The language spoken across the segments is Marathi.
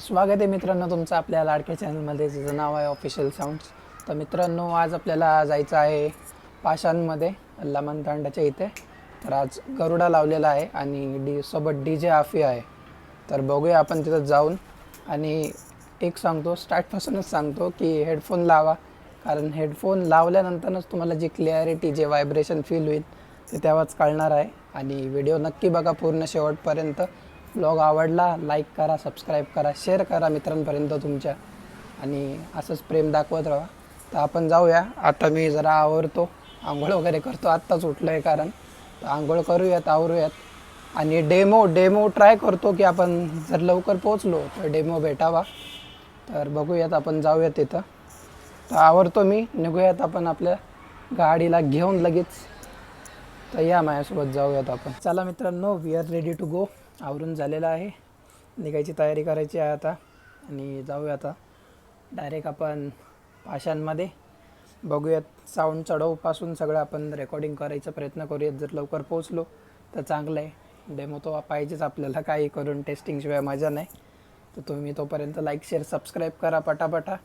स्वागत आहे मित्रांनो तुमचं आपल्या लाडक्या चॅनलमध्ये, जिचं नाव आहे ऑफिशियल साऊंड्स. तर मित्रांनो, आज आपल्याला जायचं आहे पाषाणमध्ये, लमन तांडाच्या इथे. तर आज गरुडा लावलेला आहे आणि सोबत DJ आफी आहे. तर बघूया आपण तिथं जाऊन. आणि एक सांगतो, स्टार्टपासूनच सांगतो की हेडफोन लावा, कारण हेडफोन लावल्यानंतरच तुम्हाला जी क्लॅरिटी, जे व्हायब्रेशन फील होईल ते तेव्हाच कळणार आहे. आणि व्हिडिओ नक्की बघा पूर्ण शेवटपर्यंत. ब्लॉग आवडला लाईक करा, सबस्क्राईब करा, शेअर करा मित्रांपर्यंत तुमच्या, आणि असंच प्रेम दाखवत राहा. तर आपण जाऊया. आता मी जरा आवरतो, आंघोळ वगैरे करतो, आत्ताच उठलो आहे कारण. तर आंघोळ करूयात, आवरूयात आणि डेमो ट्राय करतो की आपण जर लवकर पोचलो तर डेमो भेटावा. तर बघूयात, आपण जाऊयात तिथं. तर आवरतो मी, निघूयात आपण आपल्या गाडीला घेऊन लगेच. तर या माझ्यासोबत जाऊयात आपण. चला मित्रांनो, we are ready to go. आवरून झालेलं आहे, निघायची तयारी करायची आहे आता. आणि जाऊया आता डायरेक्ट आपण पाषाणमध्ये. बघूयात, साऊंड चढवपासून सगळं आपण रेकॉर्डिंग करायचा प्रयत्न करूयात. जर लवकर पोचलो तर चांगलं आहे. डेमो तो पाहिजेच आपल्याला, काही करून टेस्टिंगशिवाय मजा नाही. तर तुम्ही तोपर्यंत लाईक शेअर सबस्क्राईब करा पटापटा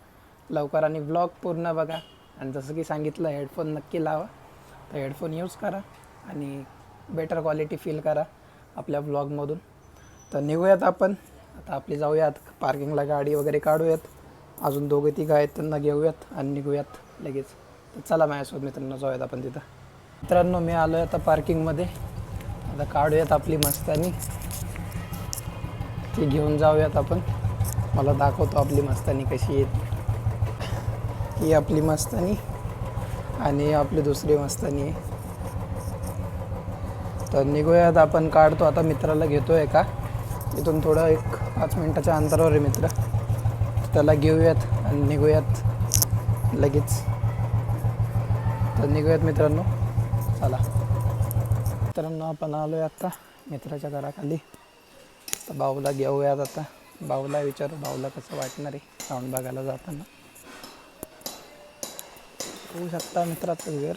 लवकर, आणि व्लॉग पूर्ण बघा. आणि जसं की सांगितलं, हेडफोन नक्की लावा. तर हेडफोन यूज करा आणि बेटर क्वालिटी फील करा आपल्या व्लॉगमधून. तर निघूयात आपण आता. आपली जाऊयात पार्किंगला, गाडी वगैरे काढूयात. अजून 2-3 आहेत, त्यांना घेऊयात आणि निघूयात लगेच. तर चला माझ्यासोबत मित्रांनो, जाऊयात आपण तिथं. मित्रांनो, मी आलो आहे आता पार्किंगमध्ये. आता काढूयात आपली मस्तानी, ती घेऊन जाऊयात आपण. मला दाखवतो आपली मस्तानी कशी येत. ही आपली मस्तानी आणि आपली दुसरी मस्तानी आहे. तर निघूयात आपण. काढतो आता, मित्राला घेतो आहे का इथून थोडं 1-5 मिनटाच्या अंतरावर आहे मित्र. त्याला घेऊयात आणि निघूयात लगेच. तर निघूयात मित्रांनो, चला. मित्रांनो, आपण आलो आहे आत्ता मित्राच्या घराखाली. तर भाऊला घेऊयात आता. भाऊला विचारू, भाऊला कसं वाटणार आहे साऊंड बघायला जाताना. होऊ शकता मित्राचं घर,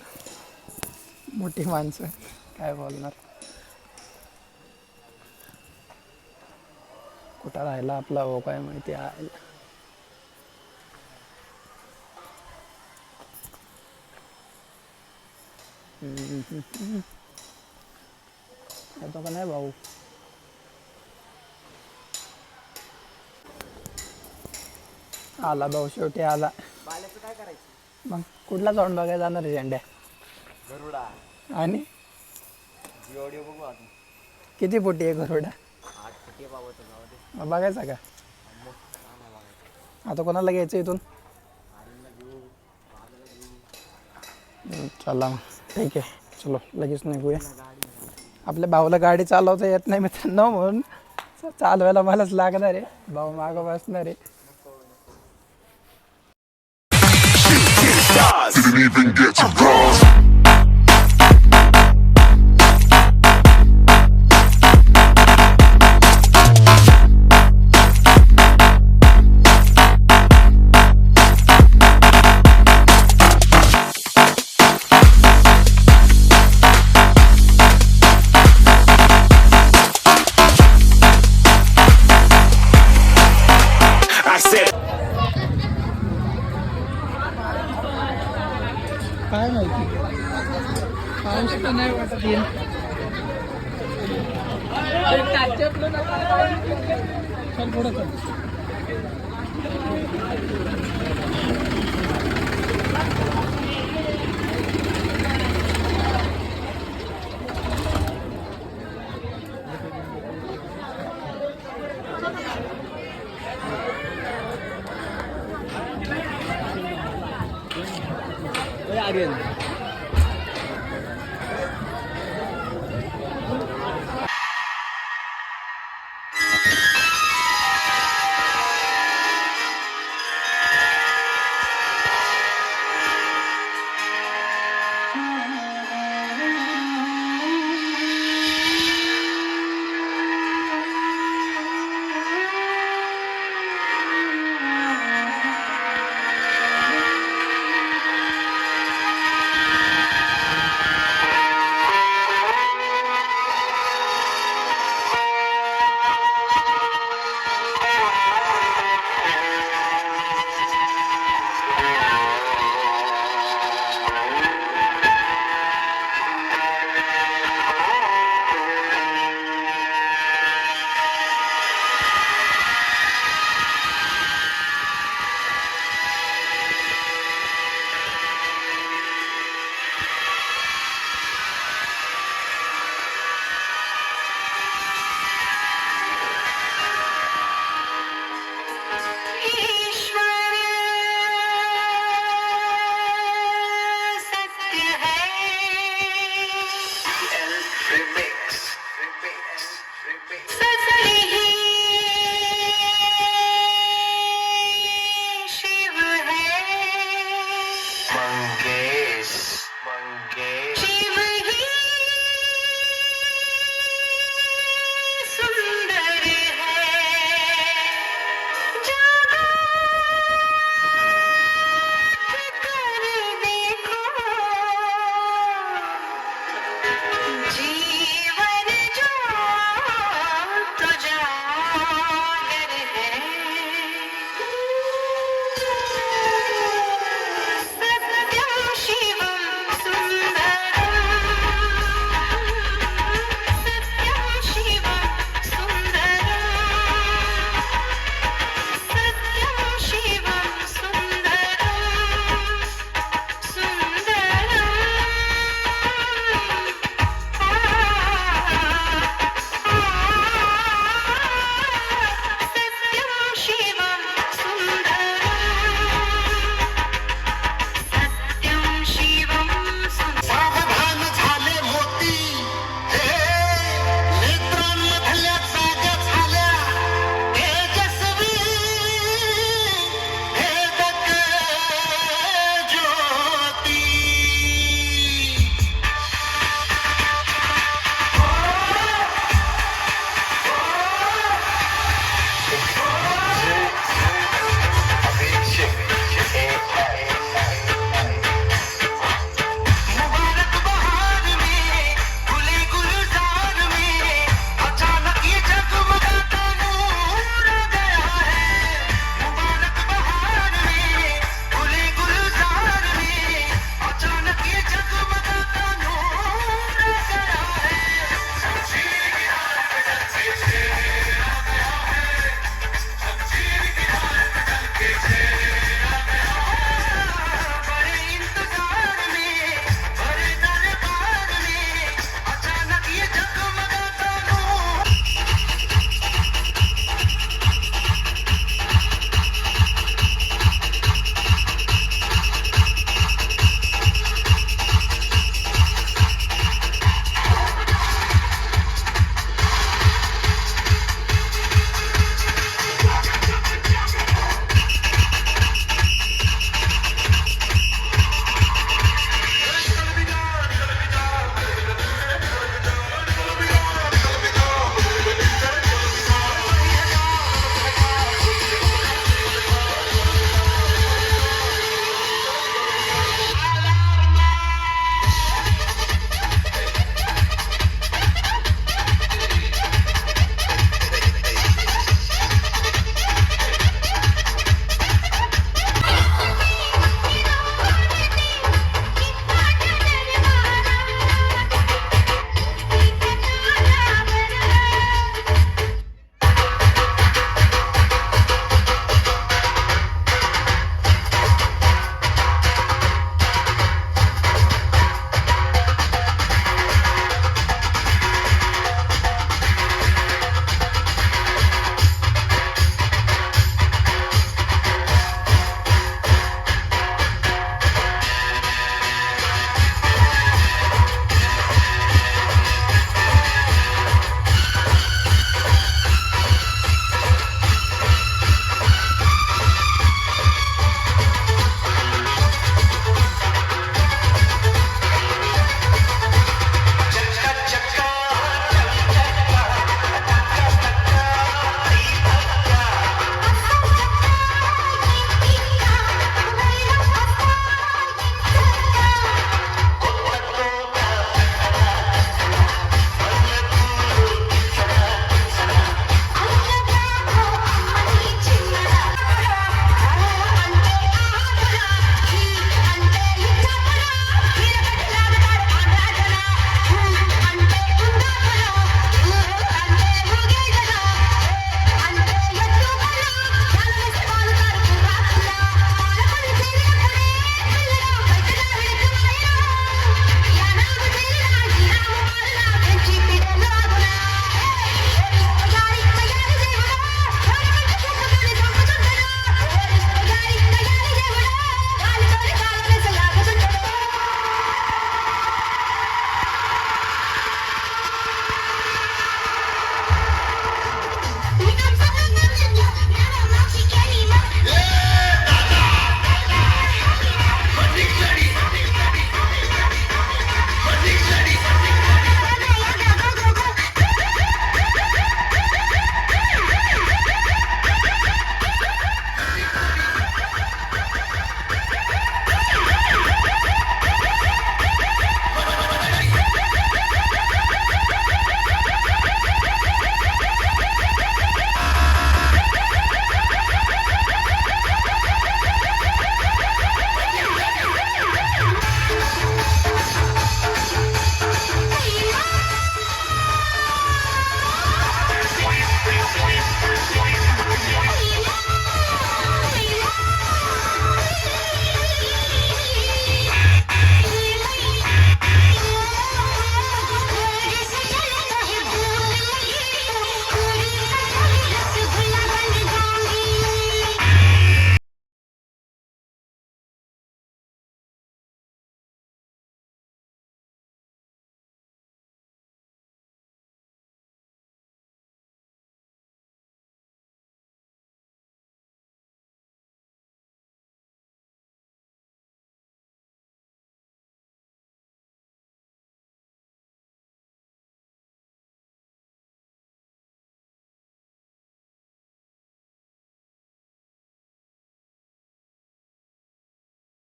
मोठी माणसं, काय बोलणार. कुठं राहिला आपला हो, काय माहिती आहे. येतो का नाही भाऊ? आला भाऊ, शेवटी आला. काय करायचं मग कुठला साऊंड बघायला जाणार आहे? झेंड्या गरुडा आणि ऑडिओ बघू आता. किती फुटी आहे गरुडा? 8 फुटी बाबा, तर जाऊ दे. मग बघायचा का? मग का नाही बघायचं. आता कोणाला घ्यायचं इथून? आईला घेऊ, बाबाला घेऊ. चला मग, ठीक आहे, चलो लगेच निघूया. गाडी आपल्या भाऊला गाडी चालवता येत नाही मित्रांनो, म्हणून चालवायला मलाच लागणार आहे. भाऊ मागं बसणार आहे. Didn't even get to cross. I said काय माहिती, पाऊस तर नाही वाटत येईल. चल पुढं चल. आगे